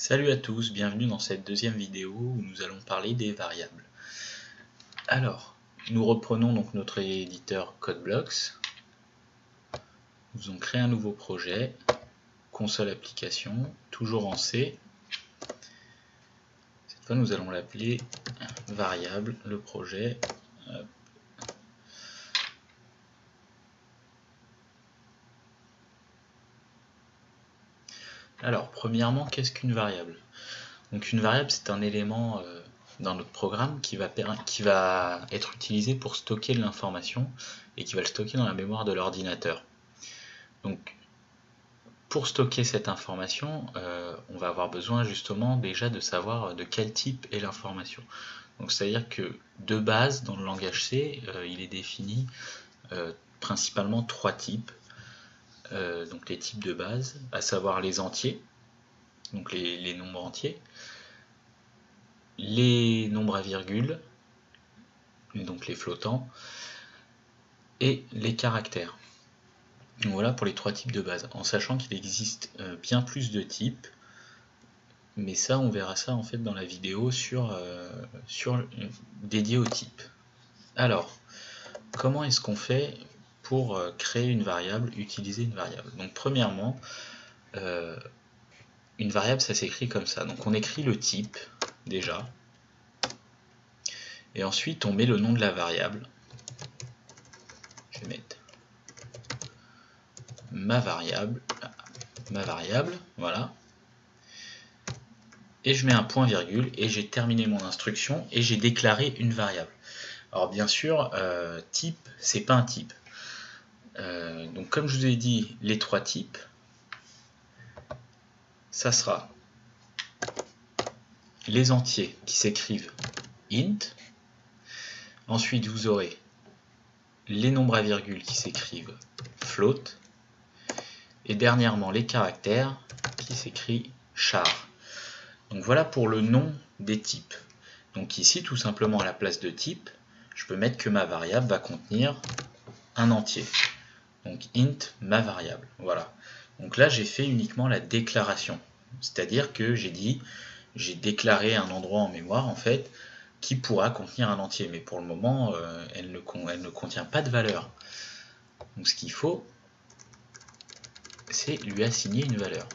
Salut à tous, bienvenue dans cette deuxième vidéo où nous allons parler des variables. Alors, nous reprenons donc notre éditeur CodeBlocks. Nous allons créer un nouveau projet, console application, toujours en C. Cette fois nous allons l'appeler variable, le projet. Alors, premièrement, qu'est-ce qu'une variable? Donc une variable, c'est un élément dans notre programme qui va être utilisé pour stocker de l'information et qui va le stocker dans la mémoire de l'ordinateur. Donc pour stocker cette information, on va avoir besoin justement déjà de savoir de quel type est l'information. Donc c'est-à-dire que de base, dans le langage C, il est défini principalement trois types. Donc les types de base, à savoir les entiers, donc les nombres entiers, les nombres à virgule, donc les flottants, et les caractères. Donc voilà pour les trois types de base, en sachant qu'il existe bien plus de types, mais ça on verra ça en fait dans la vidéo dédiée au type. Alors, comment est-ce qu'on fait pour créer une variable, utiliser une variable? Donc premièrement, une variable ça s'écrit comme ça, donc on écrit le type déjà, et ensuite on met le nom de la variable. Je vais mettre ma variable, voilà, et je mets un point virgule et j'ai terminé mon instruction et j'ai déclaré une variable. Alors bien sûr, type, c'est pas un type. Donc comme je vous ai dit, les trois types, ça sera les entiers qui s'écrivent int, ensuite vous aurez les nombres à virgule qui s'écrivent float, et dernièrement les caractères qui s'écrit char. Donc voilà pour le nom des types. Donc ici, tout simplement à la place de type, je peux mettre que ma variable va contenir un entier. Donc int ma variable. Voilà. Donc là, j'ai fait uniquement la déclaration. C'est-à-dire que j'ai déclaré un endroit en mémoire, en fait, qui pourra contenir un entier. Mais pour le moment, elle ne contient pas de valeur. Donc ce qu'il faut, c'est lui assigner une valeur.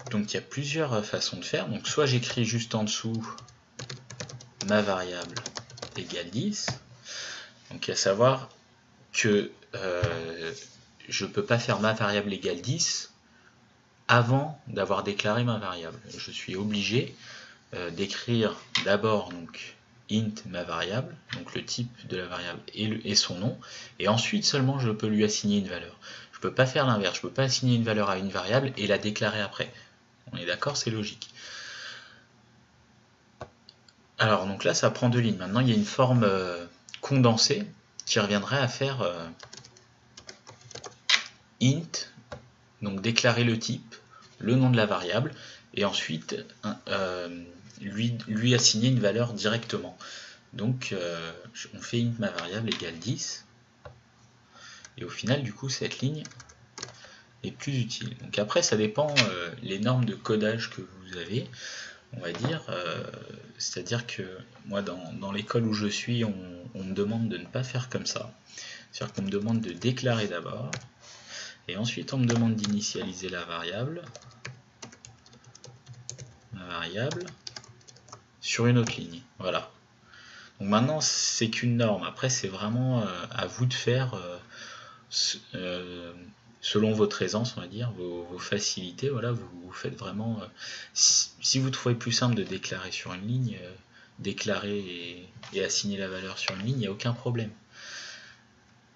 Donc il y a plusieurs façons de faire. Donc soit j'écris juste en dessous ma variable égale 10. Donc à savoir que je ne peux pas faire ma variable égale 10 avant d'avoir déclaré ma variable. Je suis obligé d'écrire d'abord donc int ma variable, donc le type de la variable et son nom, et ensuite seulement je peux lui assigner une valeur. Je ne peux pas faire l'inverse, je ne peux pas assigner une valeur à une variable et la déclarer après. On est d'accord, c'est logique. Alors donc là ça prend deux lignes. Maintenant il y a une forme condensée qui reviendrait à faire int, donc déclarer le type, le nom de la variable, et ensuite lui assigner une valeur directement. Donc on fait int ma variable égale 10, et au final du coup cette ligne est plus utile. Donc après ça dépend les normes de codage que vous avez, on va dire, c'est-à-dire que moi dans l'école où je suis, on me demande de ne pas faire comme ça. C'est-à-dire qu'on me demande de déclarer d'abord, et ensuite on me demande d'initialiser la variable, sur une autre ligne. Voilà. Donc maintenant c'est qu'une norme, après c'est vraiment à vous de faire selon votre aisance, on va dire, vos facilités. Voilà, vous faites vraiment, si vous trouvez plus simple de déclarer sur une ligne, déclarer et assigner la valeur sur une ligne, il n'y a aucun problème.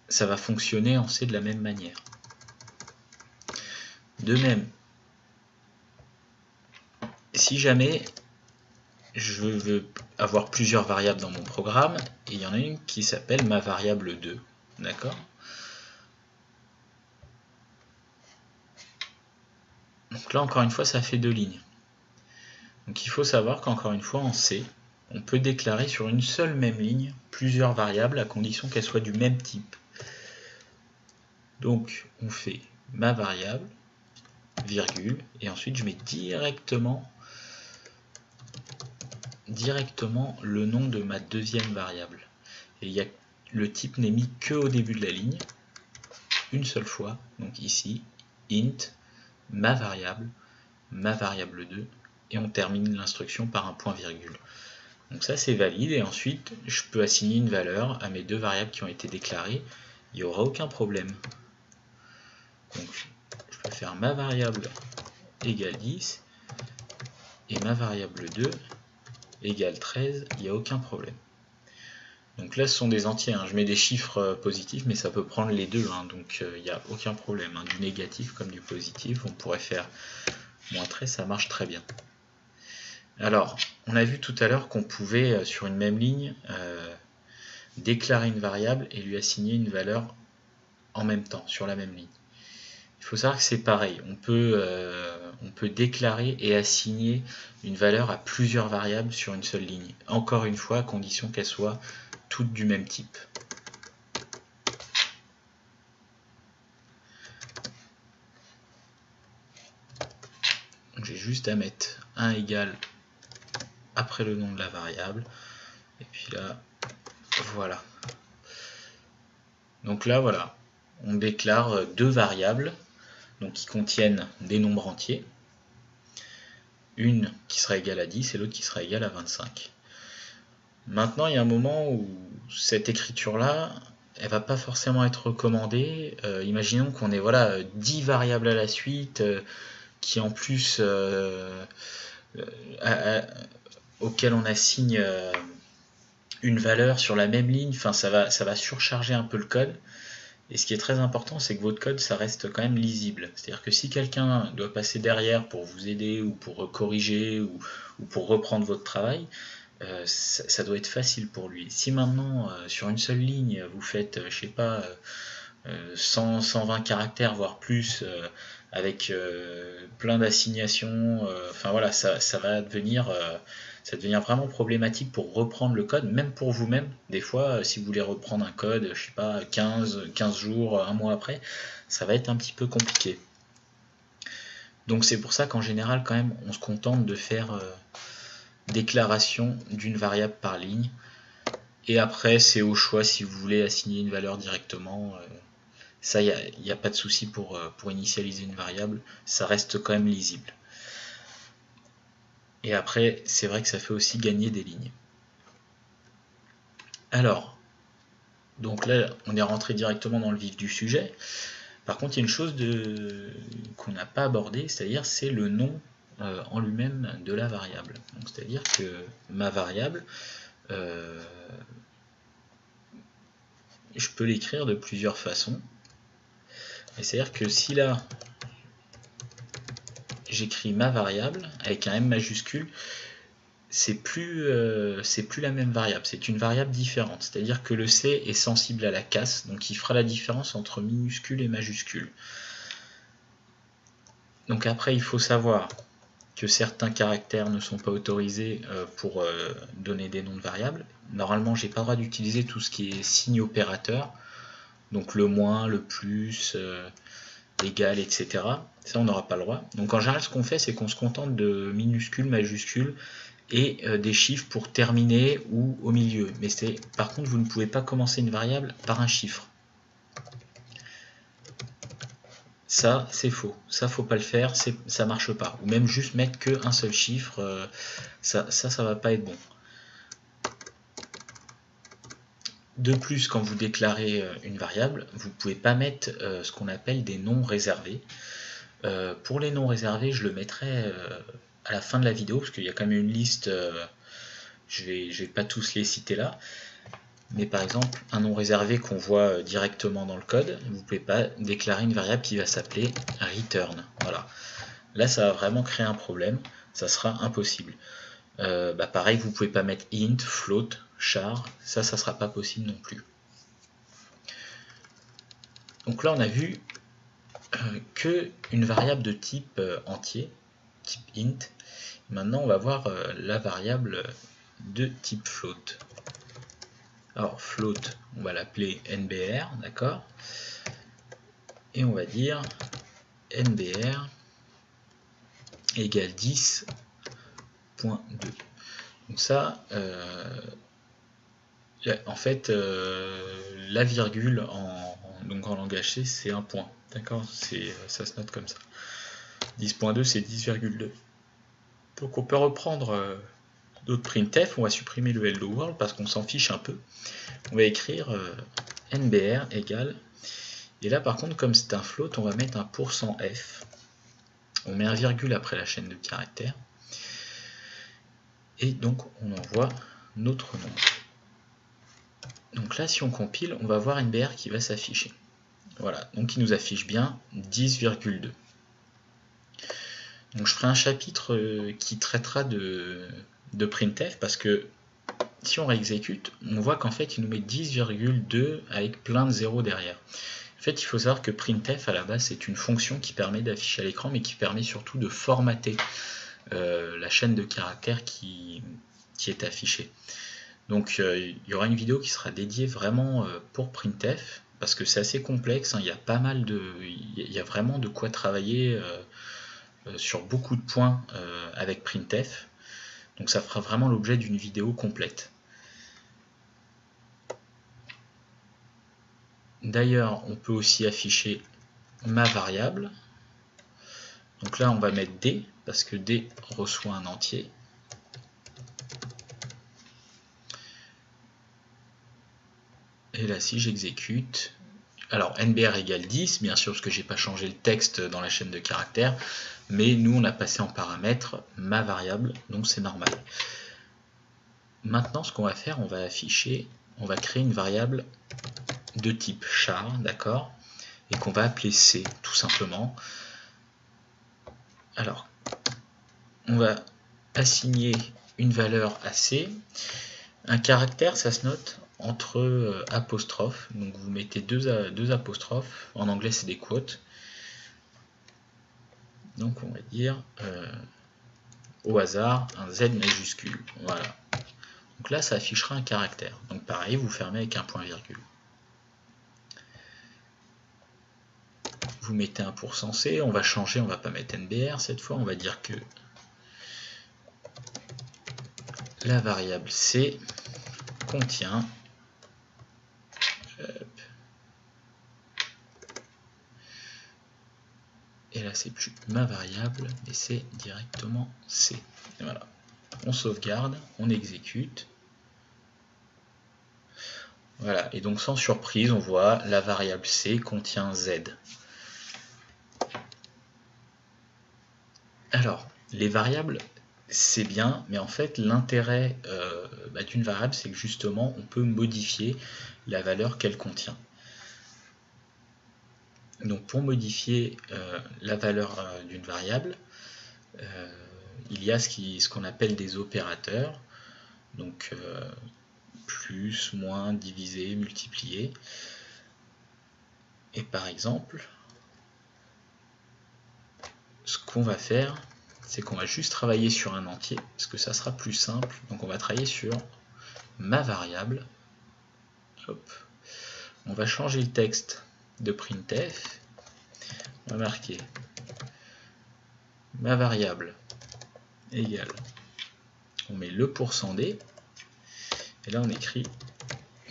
Ça va fonctionner en C de la même manière. De même, si jamais je veux avoir plusieurs variables dans mon programme, et il y en a une qui s'appelle ma variable 2, d'accord? Donc là encore une fois ça fait deux lignes. Donc il faut savoir qu'encore une fois en C, on peut déclarer sur une seule même ligne plusieurs variables à condition qu'elles soient du même type. Donc on fait ma variable virgule, et ensuite je mets directement le nom de ma deuxième variable. Et le type n'est mis que au début de la ligne, une seule fois, donc ici, int, ma variable 2, et on termine l'instruction par un point virgule. Donc ça c'est valide, et ensuite je peux assigner une valeur à mes deux variables qui ont été déclarées, il n'y aura aucun problème. Donc je peux faire ma variable égale 10 et ma variable 2 égale 13, il n'y a aucun problème. Donc là ce sont des entiers, hein. Je mets des chiffres positifs mais ça peut prendre les deux, hein. Donc il n'y a aucun problème, hein. Du négatif comme du positif, on pourrait faire moins 13, ça marche très bien. Alors on a vu tout à l'heure qu'on pouvait sur une même ligne déclarer une variable et lui assigner une valeur en même temps sur la même ligne. Il faut savoir que c'est pareil, on peut déclarer et assigner une valeur à plusieurs variables sur une seule ligne. Encore une fois, à condition qu'elles soient toutes du même type. J'ai juste à mettre 1 égale après le nom de la variable, et puis là, voilà. Donc là, voilà, on déclare deux variables, donc qui contiennent des nombres entiers, une qui sera égale à 10 et l'autre qui sera égale à 25. Maintenant, il y a un moment où cette écriture-là, elle va pas forcément être recommandée. Imaginons qu'on ait voilà 10 variables à la suite, qui en plus auxquelles on assigne une valeur sur la même ligne. Enfin, ça va surcharger un peu le code. Et ce qui est très important, c'est que votre code, ça reste quand même lisible. C'est-à-dire que si quelqu'un doit passer derrière pour vous aider ou pour corriger ou pour reprendre votre travail, ça doit être facile pour lui. Si maintenant, sur une seule ligne, vous faites, je sais pas, 100, 120 caractères, voire plus, avec plein d'assignations, enfin voilà, ça va devenir vraiment problématique pour reprendre le code, même pour vous-même. Des fois, si vous voulez reprendre un code, je sais pas, 15 jours, un mois après, ça va être un petit peu compliqué. Donc c'est pour ça qu'en général, quand même, on se contente de faire déclaration d'une variable par ligne. Et après, c'est au choix si vous voulez assigner une valeur directement. Ça, il n'y a pas de souci pour initialiser une variable. Ça reste quand même lisible. Et après, c'est vrai que ça fait aussi gagner des lignes. Alors, donc là, on est rentré directement dans le vif du sujet. Par contre, il y a une chose qu'on n'a pas abordée, c'est-à-dire c'est le nom en lui-même de la variable. C'est-à-dire que ma variable, je peux l'écrire de plusieurs façons. C'est-à-dire que si là, j'écris ma variable avec un M majuscule, c'est plus la même variable, c'est une variable différente. C'est-à-dire que le C est sensible à la casse, donc il fera la différence entre minuscule et majuscule. Donc après, il faut savoir que certains caractères ne sont pas autorisés pour donner des noms de variables. Normalement, j'ai pas le droit d'utiliser tout ce qui est signe opérateur, donc le moins, le plus, égal, etc. Ça, on n'aura pas le droit. Donc en général, ce qu'on fait, c'est qu'on se contente de minuscules, majuscules et des chiffres pour terminer ou au milieu. Mais par contre, vous ne pouvez pas commencer une variable par un chiffre. Ça, c'est faux. Ça, faut pas le faire, ça marche pas. Ou même juste mettre qu'un seul chiffre, ça va pas être bon. De plus, quand vous déclarez une variable, vous ne pouvez pas mettre ce qu'on appelle des noms réservés. Pour les noms réservés, je le mettrai à la fin de la vidéo, parce qu'il y a quand même une liste, je vais pas tous les citer là. Mais par exemple, un nom réservé qu'on voit directement dans le code, vous ne pouvez pas déclarer une variable qui va s'appeler return. Voilà. Là, ça va vraiment créer un problème, ça sera impossible. Pareil, vous ne pouvez pas mettre int, float, char, ça sera pas possible non plus. Donc là, on a vu que une variable de type entier, type int. Maintenant, on va voir la variable de type float. Alors float, on va l'appeler NBR, d'accord? Et on va dire NBR égale 10.2. Donc ça, en fait, la virgule donc en langage C, c'est un point. D'accord, ça se note comme ça. 10.2, c'est 10,2. Donc on peut reprendre d'autres printf. On va supprimer le hello world parce qu'on s'en fiche un peu. On va écrire nbr égale. Et là, par contre, comme c'est un float, on va mettre un %f. On met un virgule après la chaîne de caractères. Et donc, on envoie notre nombre. Donc là, si on compile, on va voir NBR qui va s'afficher. Voilà, donc il nous affiche bien 10,2. Donc je ferai un chapitre qui traitera de printf, parce que si on réexécute, on voit qu'en fait, il nous met 10,2 avec plein de zéros derrière. En fait, il faut savoir que printf, à la base, c'est une fonction qui permet d'afficher à l'écran, mais qui permet surtout de formater la chaîne de caractères qui est affichée. Donc il y aura une vidéo qui sera dédiée vraiment pour printf, parce que c'est assez complexe, hein, il y a vraiment de quoi travailler sur beaucoup de points avec printf. Donc ça fera vraiment l'objet d'une vidéo complète. D'ailleurs, on peut aussi afficher ma variable. Donc là, on va mettre D, parce que D reçoit un entier. Et là, si j'exécute, alors nbr égale 10, bien sûr, parce que j'ai pas changé le texte dans la chaîne de caractères, mais nous, on a passé en paramètre ma variable, donc c'est normal. Maintenant, ce qu'on va faire, on va créer une variable de type char, d'accord, et qu'on va appeler C, tout simplement. Alors, on va assigner une valeur à C. Un caractère, ça se note entre apostrophes, donc vous mettez deux apostrophes, en anglais c'est des quotes. Donc on va dire au hasard un Z majuscule, voilà. Donc là ça affichera un caractère, donc pareil vous fermez avec un point virgule. Vous mettez un %C, on va changer, on va pas mettre NBR cette fois, on va dire que la variable C contient et là c'est plus ma variable mais c'est directement C. Et voilà. On sauvegarde, on exécute. Voilà, et donc sans surprise, on voit la variable C contient Z. Alors, les variables, c'est bien, mais en fait, l'intérêt d'une variable, c'est que justement, on peut modifier la valeur qu'elle contient. Donc, pour modifier la valeur d'une variable, il y a ce qu'on appelle des opérateurs. Donc, plus, moins, diviser, multiplier. Et par exemple, ce qu'on va faire, c'est qu'on va juste travailler sur un entier, parce que ça sera plus simple. Donc on va travailler sur ma variable. Hop. On va changer le texte de printf. On va marquer ma variable égale, on met le %d, et là on écrit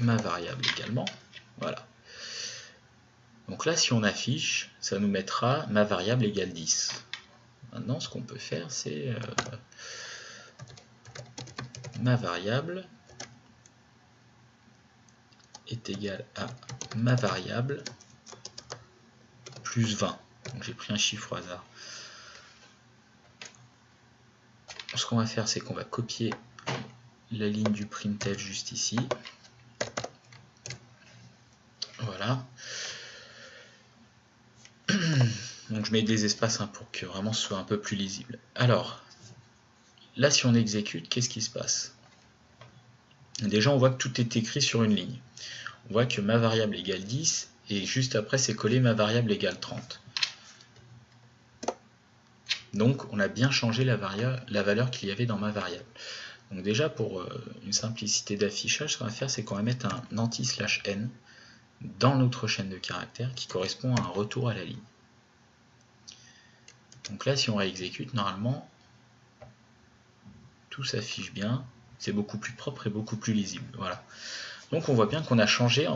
ma variable également. Voilà. Donc là, si on affiche, ça nous mettra ma variable égale 10. Maintenant, ce qu'on peut faire, c'est ma variable est égale à ma variable plus 20. Donc j'ai pris un chiffre au hasard. Ce qu'on va faire, c'est qu'on va copier la ligne du printf juste ici. Voilà. Donc je mets des espaces pour que vraiment ce soit un peu plus lisible. Alors, là si on exécute, qu'est-ce qui se passe? Déjà on voit que tout est écrit sur une ligne. On voit que ma variable égale 10 et juste après c'est collé ma variable égale 30. Donc on a bien changé la valeur qu'il y avait dans ma variable. Donc déjà pour une simplicité d'affichage, ce qu'on va faire c'est qu'on va mettre un anti/n dans notre chaîne de caractères qui correspond à un retour à la ligne. Donc là, si on réexécute, normalement, tout s'affiche bien. C'est beaucoup plus propre et beaucoup plus lisible. Voilà. Donc on voit bien qu'on a changé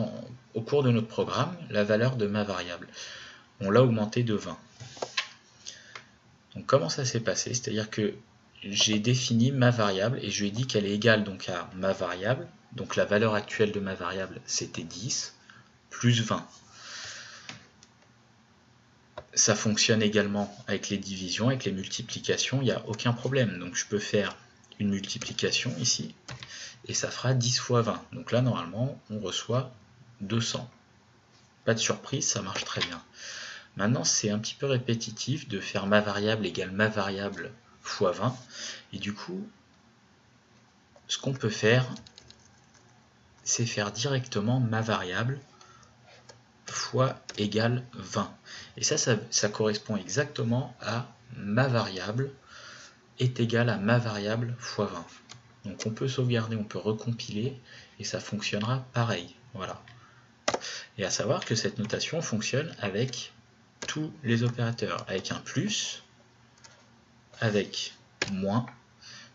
au cours de notre programme la valeur de ma variable. On l'a augmenté de 20. Donc comment ça s'est passé? C'est-à-dire que j'ai défini ma variable et je lui ai dit qu'elle est égale donc à ma variable. Donc la valeur actuelle de ma variable, c'était 10, plus 20. Ça fonctionne également avec les divisions, avec les multiplications, il n'y a aucun problème. Donc je peux faire une multiplication ici, et ça fera 10 fois 20. Donc là, normalement, on reçoit 200. Pas de surprise, ça marche très bien. Maintenant, c'est un petit peu répétitif de faire ma variable égale ma variable fois 20. Et du coup, ce qu'on peut faire, c'est faire directement ma variable fois égale 20. Et ça correspond exactement à ma variable est égale à ma variable fois 20. Donc on peut sauvegarder, on peut recompiler, et ça fonctionnera pareil. Voilà. Et à savoir que cette notation fonctionne avec tous les opérateurs, avec un plus, avec moins.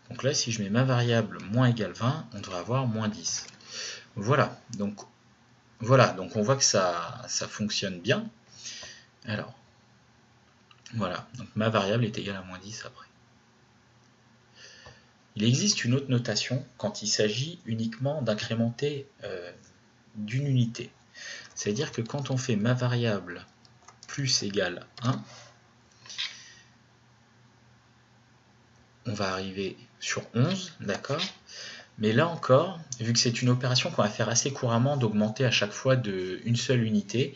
Donc là, si je mets ma variable moins égale 20, on devrait avoir moins 10. Voilà, donc on voit que ça fonctionne bien. Alors, voilà, donc ma variable est égale à moins 10 après. Il existe une autre notation quand il s'agit uniquement d'incrémenter d'une unité. C'est-à-dire que quand on fait ma variable plus égale 1, on va arriver sur 11, d'accord? Mais là encore, vu que c'est une opération qu'on va faire assez couramment d'augmenter à chaque fois d'une seule unité,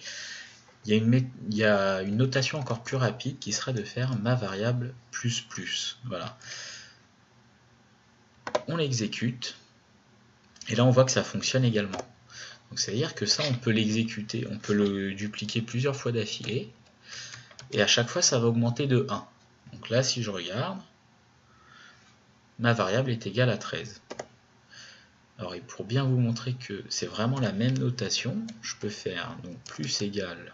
il y a une notation encore plus rapide qui sera de faire ma variable plus plus. Voilà. On l'exécute, et là on voit que ça fonctionne également. Donc ça veut dire que ça, on peut l'exécuter, on peut le dupliquer plusieurs fois d'affilée, et à chaque fois ça va augmenter de 1. Donc là, si je regarde, ma variable est égale à 13. Alors, pour bien vous montrer que c'est vraiment la même notation, je peux faire donc plus égale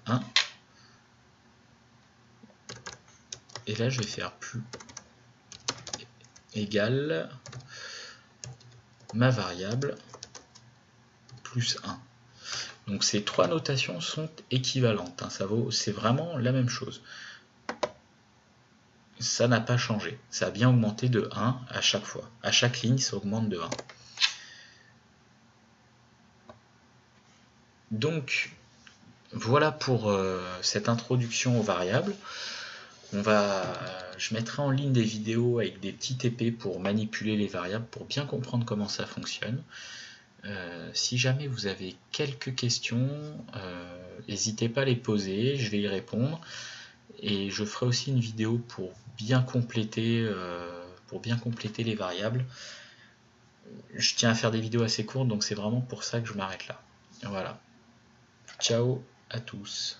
1. Et là, je vais faire plus égale ma variable plus 1. Donc ces trois notations sont équivalentes. Hein, c'est vraiment la même chose. Ça n'a pas changé. Ça a bien augmenté de 1 à chaque fois. À chaque ligne, ça augmente de 1. Donc, voilà pour cette introduction aux variables. Je mettrai en ligne des vidéos avec des petits TP pour manipuler les variables, pour bien comprendre comment ça fonctionne. Si jamais vous avez quelques questions, n'hésitez pas à les poser, je vais y répondre. Et je ferai aussi une vidéo pour bien compléter les variables. Je tiens à faire des vidéos assez courtes, donc c'est vraiment pour ça que je m'arrête là. Voilà. Ciao à tous.